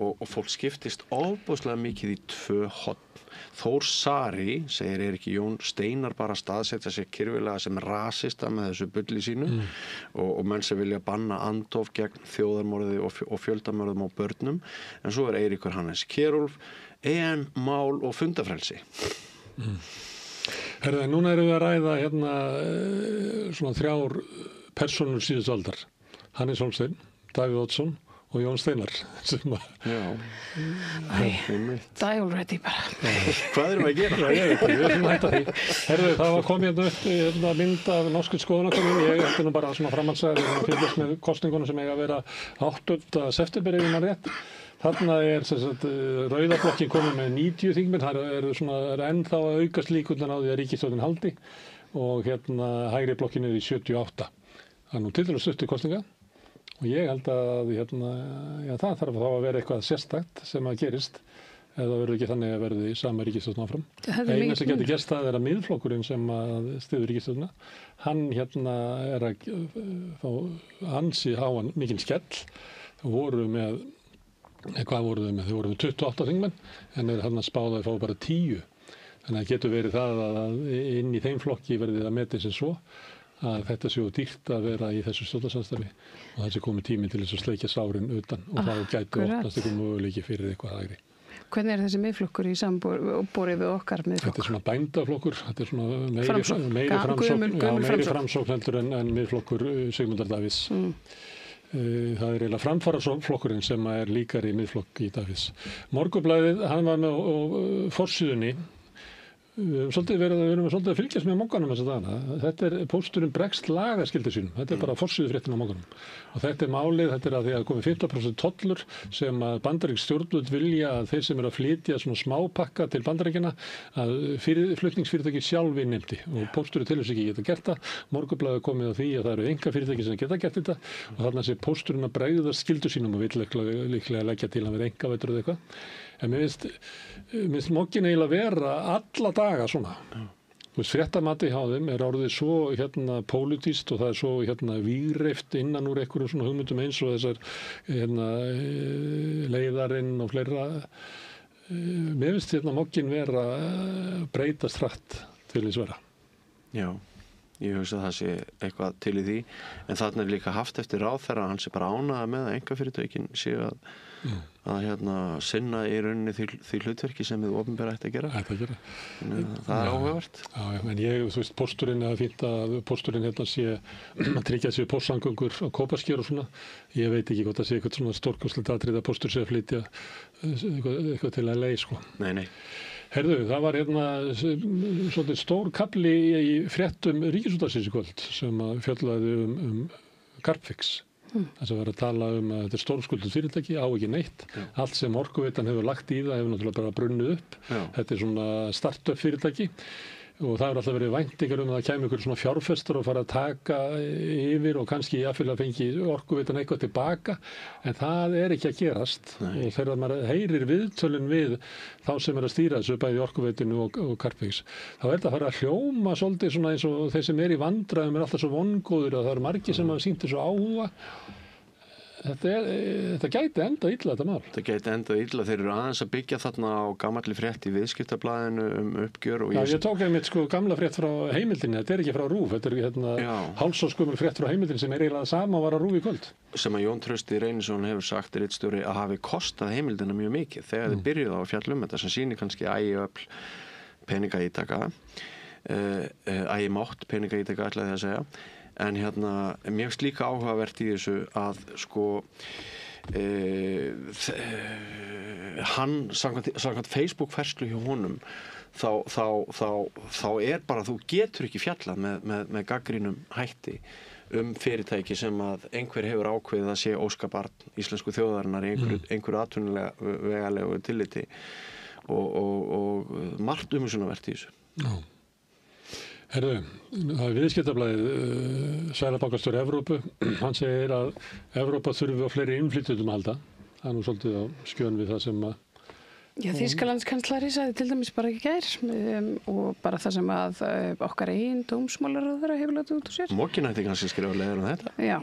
og fólk skiptist ofboðslega mikið í tvö horn. Þór Sari segir ekki Jón Steinar bara staðsetja sig kyrfilega sem rasista með þessu bulli sínu og menn sem vilja banna andóf gegn þjóðarmorði og fjöldamorðum á börnum, en svo Eiríkur Hannes Kjerúlf mál og fundafrelsi.
Herðu, núna erum við að ræða svona 3 persónur síðustu aldar. Hannes Hólmsteinn, Davíð Oddsson og Jón Steinar sem
die already bara.
Hvað erum við að gera?
Ég veit ekki, við erum að hætta því. Herðu, það var komið upp mynd af norsku skoðanakönnun. Ég ætti nú bara svona framhaldsæði að fylgjast með kosningunum sem eiga að vera 8. september ef ég man rétt. Þarna Rauða blokkin komið með 90 þingmenn, það er ennþá að aukast líkurnar á því að ríkisstjórnin haldi og hægri blokkin í 78. Það er nú tiltölulega stutt í kosninga og ég held að það þarf þá að vera eitthvað sérstakt sem að gerist eða verður ekki þannig að verði sama ríkisstjórn áfram. Eina sem getur gerst það að miðflokkurinn sem að styður ríkisstjórnina, hann að fá ansi háan mikinn skell. Voru með, hvað voru þau með? Þau voru með 28 þingmenn en hann að spáða að fá bara 10. Þannig að getur verið það að inn í þeim flokki verði það metið sem svo að þetta séu dýrt að vera í þessu stjórnarsamstarfi og það sé komið tími til þess að sleikja sárin utan og þá gæti opnast eitthvað möguleiki fyrir eitthvað hægri.
Hvernig er þessi miðflokkur í samborið við okkar miðflokkur?
Þetta er svona bændaflokkur, þetta er svona meiri framsókn heldur en miðflokkur Sigmundar Davíðs. Það er eiginlega framfaraflokkurinn sem er líkari miðflokk í Davíðs. Morgunblaðið, hann var með á forsíðunni. Við erum svolítið að fylgjast með Mogganum þessa dagana. Þetta er pósturinn bregst lagaskyldu sínum. Þetta er bara forsíðufréttin á Mogganum. Og þetta er málið, þetta er að því að komið 15% tollur sem að bandarísk stjórnvöld vilja að þeir sem eru að flytja svona smápakka til Bandaríkjanna að flutningsfyrirtæki sjálf innheimti. Og pósturinn til þess ekki geta gert það. Morgunblaðið komið á því að það eru einkafyrirtæki sem geta gert þetta og þarna sé pósturinn að bregðast skyldu sínum og vill líklega leggja til að vera einkaveitur eða eitthvað. En mér finnst Moggin eiginlega vera alla daga svona. Þú veist, fréttamati hjá þeim er orðið svo pólitískt og það er svo vígreift innan úr einhverjum svona hugmyndum eins og þessar leiðarinn og fleira. Mér finnst Moggin vera breytast hratt til þess vera.
Já, ég hugsa að það sé eitthvað til í því en þarna er líka haft eftir ráðherra hann sé bara ánægður með að einkafyrirtækin séu að sinna í rauninni því hlutverki sem við opinbera ætti að gera. Það er áhugavert.
Já, en þú veist, pósturinn er fínt að pósturinn sé að tryggja sér póstsamgöngur á Kópasker og svona. Ég veit ekki hvort það sé eitthvað svona stórkostlegt atriði að póstur sé að flytja eitthvað til LA, sko.
Nei.
Herðu, það var svolítið stór kafli í fréttum Ríkisútvarpsins í kvöld sem fjallaði Carbfix. Það sem var að tala að þetta er stórskulduð fyrirtæki, á ekki neitt. Allt sem Orkuveitan hefur lagt í það hefur náttúrulega bara brunnið upp. Þetta er svona startup fyrirtæki og það hefur alltaf verið væntingar að það kæmi ykkur svona fjárfestar og fara að taka yfir og kannski jafnvel að fengi Orkuveitan eitthvað tilbaka en það er ekki að gerast og þegar maður heyrir viðtölin við þá sem er að stýra þessu bæði Orkuveitinu og Carbfix þá er þetta að fara að hljóma svolítið svona eins og þeir sem er í vandræðum er alltaf svo vongóðir og það eru margir sem hafa sýnt þessu áhuga. Þetta gæti endað illa þetta mál.
Þetta gæti endað illa. Þeir eru aðeins að byggja þarna á gamalli frétt í viðskiptablaðinu uppgjör og
ég tók einmitt gamla frétt frá Heimildinni. Þetta er ekki frá RÚV. Þetta er hálfsásgömmul frétt frá Heimildinni sem er eiginlega sama og var að RÚV í kvöld.
Sem að Jón Trausti Reynisson hefur sagt ritstjóri að hafi kostað Heimildina mjög mikið þegar þeir byrjuðu á að fjalla þetta sem sýnir kannski ægiöfl peningaítaka ægimátt peningaítaka ætlaði að segja. En mér finnst líka áhugavert í þessu að hann samkvæmt Facebook-færslu hjá honum þá er bara þú getur ekki fjallað með gaggrínum hætti fyrirtæki sem að einhver hefur ákveðið að sé óskabarn íslensku þjóðarinnar í einhverju atvinnulega tilliti og margt umhugsunarvert í þessu.
Já. Herðu, það er viðskiptablaðið Seðlabankastjóri Evrópu. Hann segir að Evrópa þurfi á fleiri innflytjendum að halda. Það er nú svolítið á skjön við það sem að
Þýskalandskanslari sagði til dæmis bara ekki gær og bara það sem að okkar eigin dómsmálaráðherra hefur látið út úr sér.
Moggin ætti kannski skrifa leiðir þetta.
Já,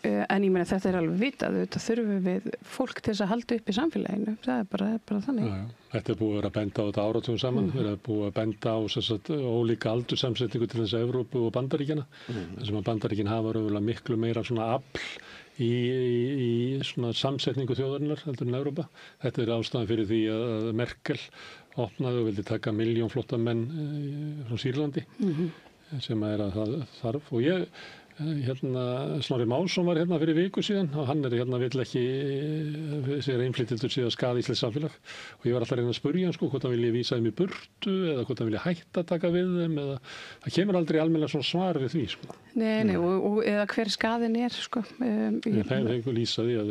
en ég meina þetta er alveg vitað, þetta þurfum við fólk til þess að halda upp í samfélaginu. Það er bara þannig.
Já. Þetta er búið að vera að benda á þetta áratugum saman. Það er búið að benda á ólíka aldursamsetningu til þess að Evrópu og Bandaríkjana. Þar sem að Bandaríkin hafa raunverulega miklu meira svona afl í svona samsetningu þjóðarinnar heldur en Evrópa. Þetta er ástæðan fyrir því að Merkel opnaði og vildi taka 1 milljón flóttamenn frá Sýrlandi sem er að það þarf og ég Snorri Másson var fyrir viku síðan og hann vill ekki sér innflytjendur síðan skaða íslenskt samfélag og ég var alltaf að reyna að spurja hann hvort hann vilji vísa þeim í burtu eða hvort hann vilji hætta að taka við þeim eða það kemur aldrei almennilega svona svar við því
Nei, og eða hver skaðin er
Það er lýsa því að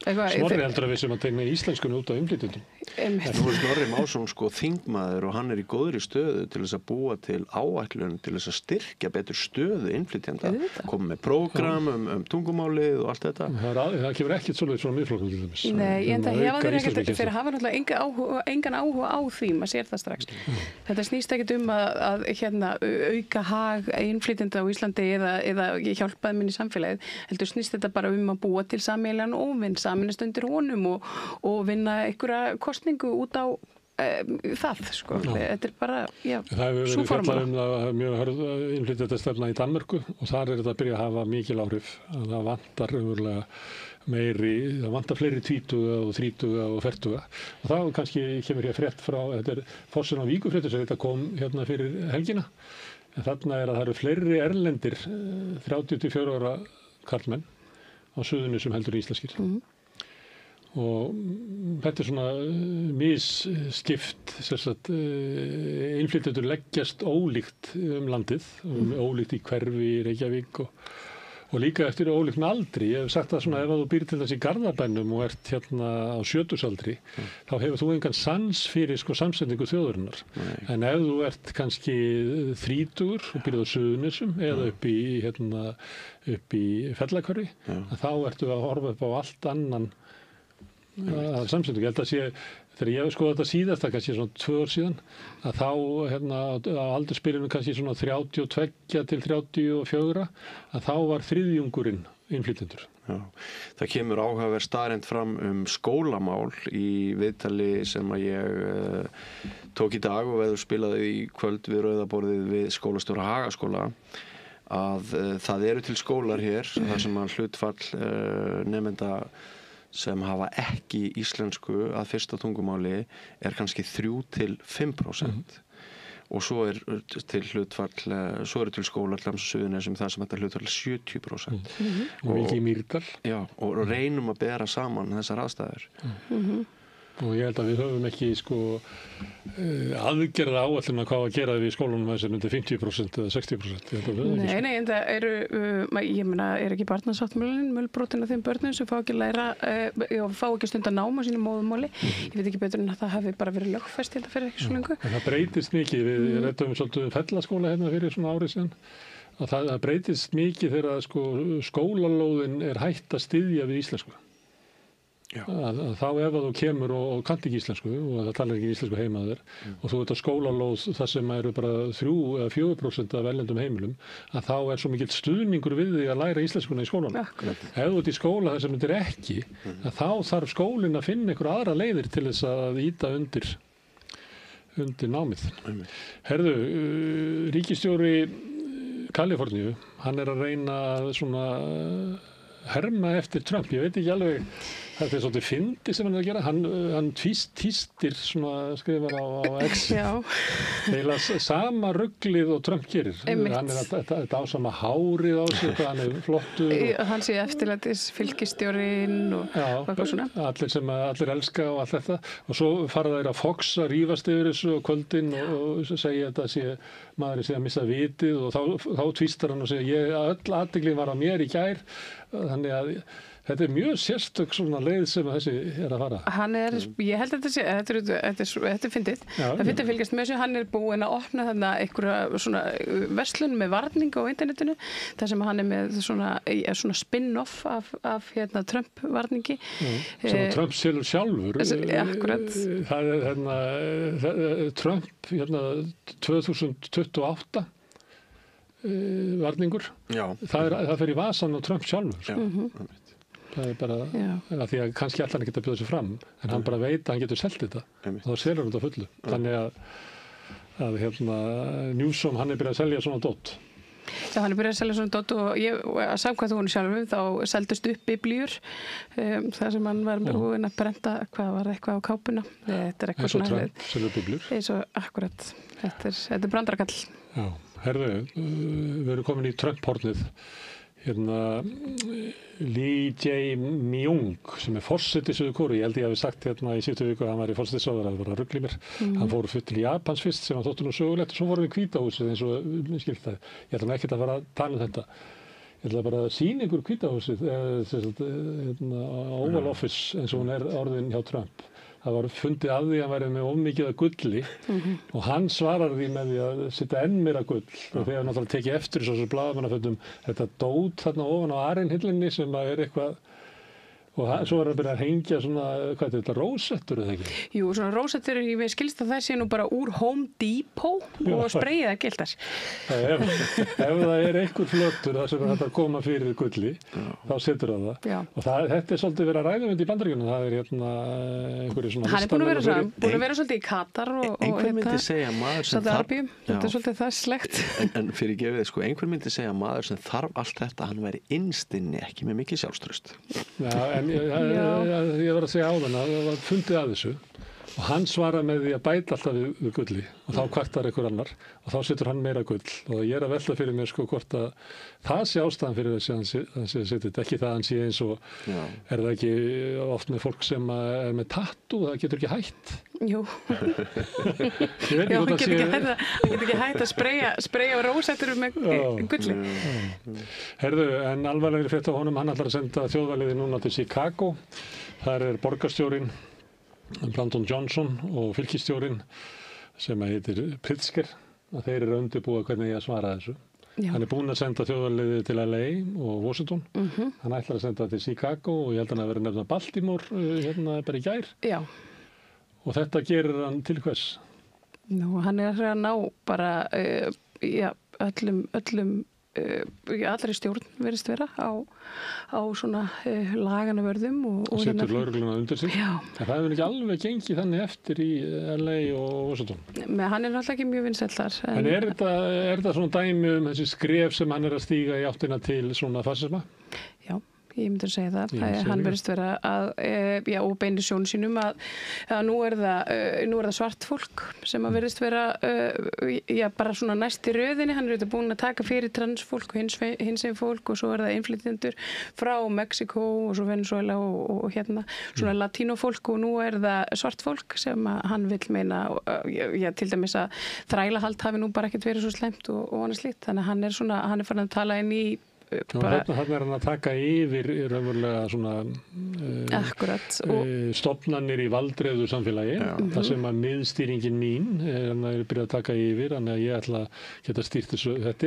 Snorri heldur að við sem að tegna íslenskunni út á innflytjendum
Nú Snorri Másson sko þingmaður og hann í góðri stöðu til þess að búa til áætlun til þess að styrkja betur stöðu innflytjenda, koma með prógram tungumálið og allt þetta.
Það kemur ekkert svolítið svona miðflokkum til dæmis.
Nei, en það hefa þeir ekkert fyrir að hafa náttúrulega engan áhuga á því, maður sér það strax. Þetta snýst ekkert að auka hag innflytjenda á Íslandi eða hjálpaði minni samfélagið, heldur snýst þetta bara að búa til sameiginlegan óvinn, sameinast undir honum og vinna einhverja kostningu út á það, sko. Þetta bara,
það hefur verið fjallað það mjög hörð innflytjendastefna í Danmörku og þar þetta að byrja að hafa mikil áhrif. Það vantar það vantar fleiri 20 og 30 og 40 og þá kannski kemur hér frétt frá, þetta forsinn á Víkurfréttur sem þetta kom fyrir helgina, en þarna að það eru fleiri erlendir 30-4 ára karlmenn á Suðurnesjum sem heldur íslenskir. Og þetta svona misskipt, innflytjendur leggjast ólíkt landið, ólíkt í hverfi í Reykjavík og líka eftir ólíkt með aldri. Ég hef sagt það svona, ef þú býr til þess í Garðabænum og ert á 70-saldri, þá hefur þú engan sans fyrir samsetningu þjóðurinnar. En ef þú ert kannski 30 og býrð á Suðurnesjum eða upp í Fellahverfi, þá ertu að horfa upp á allt annan samsetningu. Ég held að sé, þegar ég hef skoðað þetta síðast, það kannski svona 2 ár síðan, að þá á aldursbilinu kannski svona 32 til 34, að þá var þriðjungurinn innflytjendur.
Já, það kemur áhugaverð staðreynd fram skólamál í viðtali sem að ég tók í dag og veður spilaði í kvöld við rauðaborðið við skólastjóra Hagaskóla, að það eru til skólar hér, þar sem að hlutfall nemenda sem hafa ekki íslensku að fyrsta tungumáli kannski 3-5%. Og svo til hlutfall, svo eru til skólar til Suðurnesjum þar sem þetta hlutfall 70%.
Og ekki í Mýrdal.
Já, og reynum að bera saman þessar aðstæður.
Og ég held að við höfum ekki aðgerða áætlun að hvað að gera við skólunum þessi undir 50% eða 60%.
Nei, en það ég meina, ekki barnasáttmálinn mulbrotin af þeim börnum sem fá ekki læra fá ekki stund að náma sínu móðumáli. Ég veit ekki betur en að það hafi bara verið lögfest, ég held að fyrir ekki svo lengu. En
það breytist mikið, við ræddum svolítið Fellaskóla fyrir svona árið síðan, og það breytist mikið þegar skólalóðin hætt að styðja við íslensku. Þá ef þú kemur og kannt ekki íslensku og það talar ekki íslensku heima þér og þú ert á skólalóð þar sem eru bara 3 eða 4% af erlendum heimilum, að þá svo mikill stuðningur við því að læra íslenskuna í skólanum. Ef þú ert í skóla þar sem þetta ekki, að þá þarf skólinn að finna einhverja aðra leiðir til þess að ýta undir námið. Herðu, ríkisstjóri Kaliforníu, hann að reyna svona herma eftir Trump. Ég veit ekki alveg, þetta svolítið fyndi sem hann að gera. Hann tístir svona, skrifar á X. Þegar sama ruglið og Trump gerir. Hann þetta ásama hárið á sig, hann flottur.
Hann sé eftirlætis fylkisstjórinn og eitthvað svona.
Allir elska og allt þetta. Og svo fara þeir að Fox að rífast yfir þessu á kvöldin og segja þetta maðurinn sé að missa vitið og þá tvístar hann og segja öll athygli var á mér í gær. Þannig að þetta mjög sérstök svona leið sem þessi að fara. Ég held að þetta fyndið. Það fyndið að fylgjast með þessu. Hann búinn að opna þarna einhverja svona verslun með varning á internetinu, þar sem hann með svona spin-off af Trump-varningi.
Sem Trump selur sjálfur.
Akkurat.
Það Trump 2028 varningur. Það fer í vasan á Trump sjálfur. Það bara, því að kannski allan ekki að bjóða sér fram, en hann bara veit að hann getur selt þetta og þá selur hann þetta fullu. Þannig að Newsom, hann byrjað að selja svona dót.
Já, hann byrjað að selja svona dót og samkvæmt hún sjálfum, þá seldust upp biblíur þar sem hann var búinn að brenda, hvað var eitthvað á kápuna. Þetta eitthvað svona.
Trump selur biblíur.
Akkurat. Þetta brandarakall.
Já, herðu, við erum komin í Trump-hornið. Lee Jae-myung sem forseti Suður Kóreu, ég held ég hafi sagt í síðustu viku að hann var í forsætisráðherra, það var að rugla í mér. Hann fór til Japans fyrst sem hann þótti nú sögulegt og svo fór hann í Hvítahúsið eins og skilt það. Ég ætla ekki að fara að tala þetta. Ég ætla bara að sýna ykkur Hvítahúsið, Oval Office eins og hún orðin hjá Trump. það var fundið að því að hann væri með ómikið af gulli og hann svarar því með því að setja enn meira gull og þegar hann náttúrulega tekið eftir svo blaðamannaföndum þetta dót þarna ofan á arinhillinni sem að eitthvað og svo var það byrjað að hengja svona, hvað er þetta, rósettur eða ekki?
Jú, svona rósettur, ég skilst að það sé nú bara úr Home Depot og spreyið að giltar.
Ef það er einhver flötur þar sem er hægt að koma fyrir gulli, þá setur það.
Já.
Og þetta er svolítið verið að ræða í Bandaríkjunum, það er einhverju svona
hann er búin að vera svolítið í Katar og
einhver myndi segja maður sem þarf
þetta er svolítið það slegt.
En fyrir gefið, sko, einhver myndi segja maður sem þarf allt þetta, hann væri innstinni ekki með mikið sjálfstraust.
Ég var að segja áðan að það var fundið að þessu og hann svaraði með því að bæta alltaf við gulli og þá kvartar einhver annar og þá setur hann meira gull og ég er að velta fyrir mér sko hvort að það sé ástæðan fyrir þess að hann sé setið, ekki það að hann sé eins og er það ekki oft með fólk sem er með tattoo, það getur ekki hætt.
Jú. Hann getur ekki hætt að spreyja rósettur með gulli.
Herðu, en alvarlegri frétt á honum, hann ætlar að senda þjóðarliði núna til Chicago. Þar er borgarstjórinn Brandon Johnson og fylkisstjórinn sem heitir Pritzker og þeir eru undirbúa hvernig ég að svara þessu. Já. Hann er búinn að senda þjóðarliði til LA og Washington. Hann ætlar að senda til Chicago og ég held hann að vera nefna Baltimore hérna bara í gær.
Já.
Og þetta gerir hann til hvers?
Nú, hann er að ná bara allri stjórn verðist vera á svona laganavörðum og
setur lögregluna undir sig.
Já.
En það hefur ekki alveg gengið þannig eftir í LA og Washington.
Men hann er náttúrulega ekki mjög vinsæll þar.
En er þetta svona dæmi þessi skref sem hann er að stíga í áttina til svona fasisma?
Já. Ég myndi að segja það. Hann verðist vera og beinir sjónu sínum að nú er það svart fólk sem að verðist vera bara svona næst í röðinni. Hann er auðvitað búinn að taka fyrir transfólk og hinsegin fólk og svo er það innflytjendur frá Mexiko og svo Venezuela og hérna svona latínofólk og nú er það svart fólk sem að hann vill meina til dæmis að þrælahald hafi nú bara ekkert verið svo slæmt og annað slíkt. Þannig að hann er farin að tala inn í
Þarna er hann að taka yfir raunverulega svona stofnanir í valdreiðu samfélagi. Það sem að miðstýringin mín hann er byrjað að taka yfir, þannig að ég ætla að geta stýrt þessu. Þetta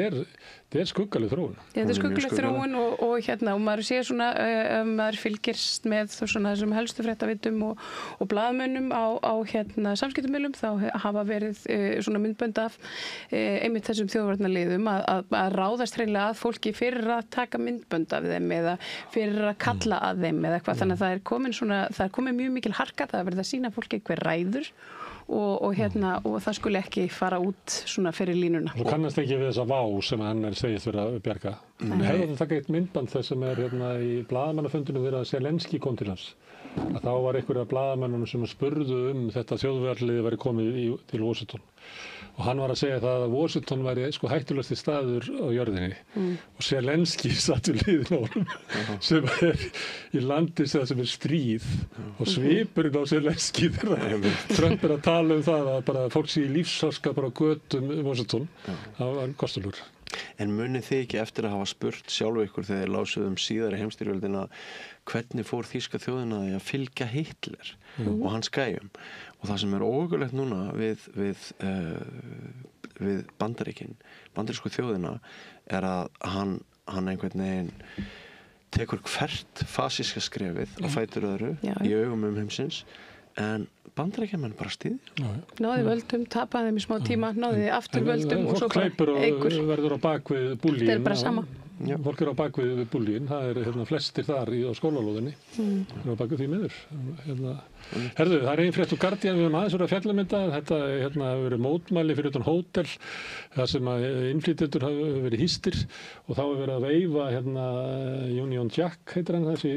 er skuggaleg þróun.
Þetta er skuggaleg þróun og maður sé svona, maður fylgist með svona þessum helstu fréttavitum og blaðamönnum á samskiptamönnum, þá hafa verið svona myndbönd af einmitt þessum þjóðvarnarliðum að ráðast hreinlega að fólki fyrir að taka myndbönd af þeim eða fyrir að kalla að þeim eða eitthvað, þannig að það er komin mjög mikil harka, það er verið að sýna fólki hver ræður og það skulle ekki fara út svona fyrir línuna.
Þú kannast ekki við þessa vá sem hann segist verið að bjarga. Hefði þetta taka eitt myndband þess sem er í blaðamannafundinu þegar Zelenski kom til hans. Að þá var einhverja blaðamannunum sem spurðu þetta þjóðverðarliði væri komið til Washington. Og hann var að segja það að Washington væri hættulegasti staður á jörðinni og Zelenski satt við hliðina á honum sem er í landi sem er stríð og svipurinn á Zelenski þegar Trump er að tala það að bara fólk sé í lífsháska bara götum Washington. Það var kostulur.
En munið þið ekki eftir að hafa spurt sjálfu ykkur þegar þið lásuðum síðari heimsstyrjöldina hvernig fór þýska þjóðina að fylgja Hitler og hans gæjum? Og það sem er óhugulegt núna við bandarísku þjóðina er að hann einhvern veginn tekur hvert fasíska skrefið á fætur öðru í augum heimsins en bandaríkjamenn bara stýðir.
Náði völdum, tapaði þeim í smá tíma, náði aftur völdum og svo bara
eigur. Fólk kleipur og verður á bakvið búlíin.
Þetta er bara sama.
Fólk er á bakvið búlíin, það er flestir þar á skólalóðinni. Það er á bakvið því miður. Herðu, það er ein frétt úr Guardian, við höfum aðeins verið að fjalla þetta. Þetta hefur verið mótmæli fyrir utan hótel, það sem að innflytjendur hafa verið hýstir og þá hefur verið að veifa Union Jack, heitir hann þessi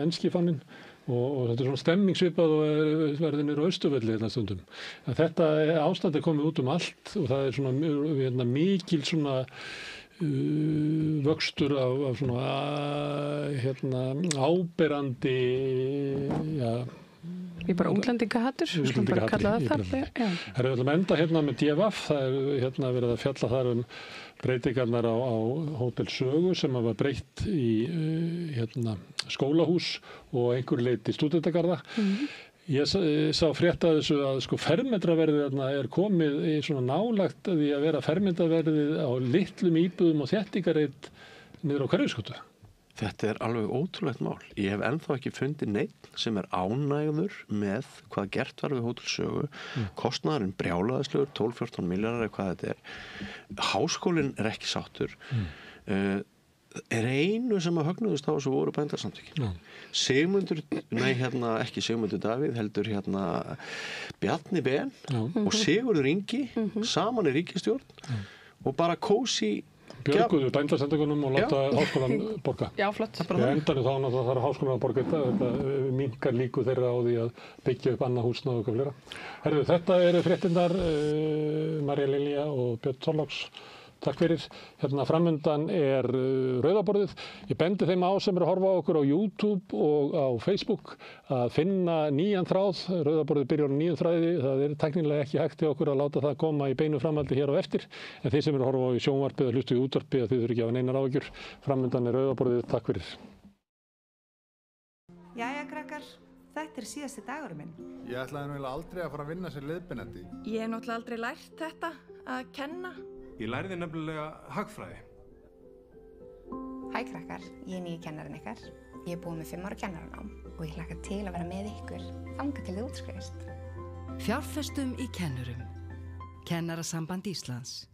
enski fáninn. Og þetta er svona stemmingsvipað og verður niður á Austurvelli stundum. En þetta ástand er komið út allt og það er svona mikil svona vöxtur af svona áberandi
Ég bara útlendingahattur, skulum bara kalla það það.
Það er að enda með DFF, það er verið að fjalla þar breytingarnar á Hótel Sögu sem var breytt í skólahús og einhver leiti stúdentagarða. Ég sá frétta af þessu að sko fermetraverðið þarna er komið í svona nálagt því að vera fermetraverðið á litlum íbúðum og þéttingareit niður á Hverfisgötu.
Þetta er alveg ótrúlegt mál. Ég hef ennþá ekki fundið neitt sem er ánægður með hvað gert var við Hótel Sögu. Kostnaðurinn brjálaðislegur, 12-14 milljarðar eða hvað þetta er. Háskólinn er ekki sáttur. Er einu sem að högnuðust á þessu voru Bændasamtökin. Ekki Sigmundur Davíð, heldur Bjarni Ben og Sigurður Ingi saman í ríkisstjórn og bara kósi
Björguðu Bændasamtökunum og láta háskólan borga.
Já, flott.
Ég endaði þá náttúrulega þarf háskólan að borga þetta minnkar líku þeirra á því að byggja upp annað húsnæði og eitthvað fleira. Herðu, þetta eru fréttirnar, María Lilja og Björn Þorláks. Takk fyrir. Framundan er Rauðaborðið. Ég bendi þeim á sem eru að horfa á okkur á YouTube og á Facebook að finna nýjan þráð. Rauðaborðið byrjar á nýjum þræði. Það er teknilega ekki hægt í okkur að láta það koma í beinu framhaldi hér á eftir. En þeir sem eru að horfa á í sjónvarpið að hlusta í útvarpið að þið þurfi ekki að hafa neinar áhyggjur. Framundan er Rauðaborðið. Takk fyrir.
Jæja, krakkar. Þetta er síðasti dagurinn minn.
Ég ætlaði nú aldrei að fara að vinna sem leiðbeinandi.
Ég hef náttúrulega aldrei lært þetta, að kenna.
Ég lærði nefnilega hagfræði.
Hæ krakkar, ég er nýju kennarinn ykkar. Ég er búin með 5 ára kennaranám og ég hlakka til að vera með ykkur þangað til þið útskrifist.
Fjárfestum í kennurum. Kennarasamband Íslands.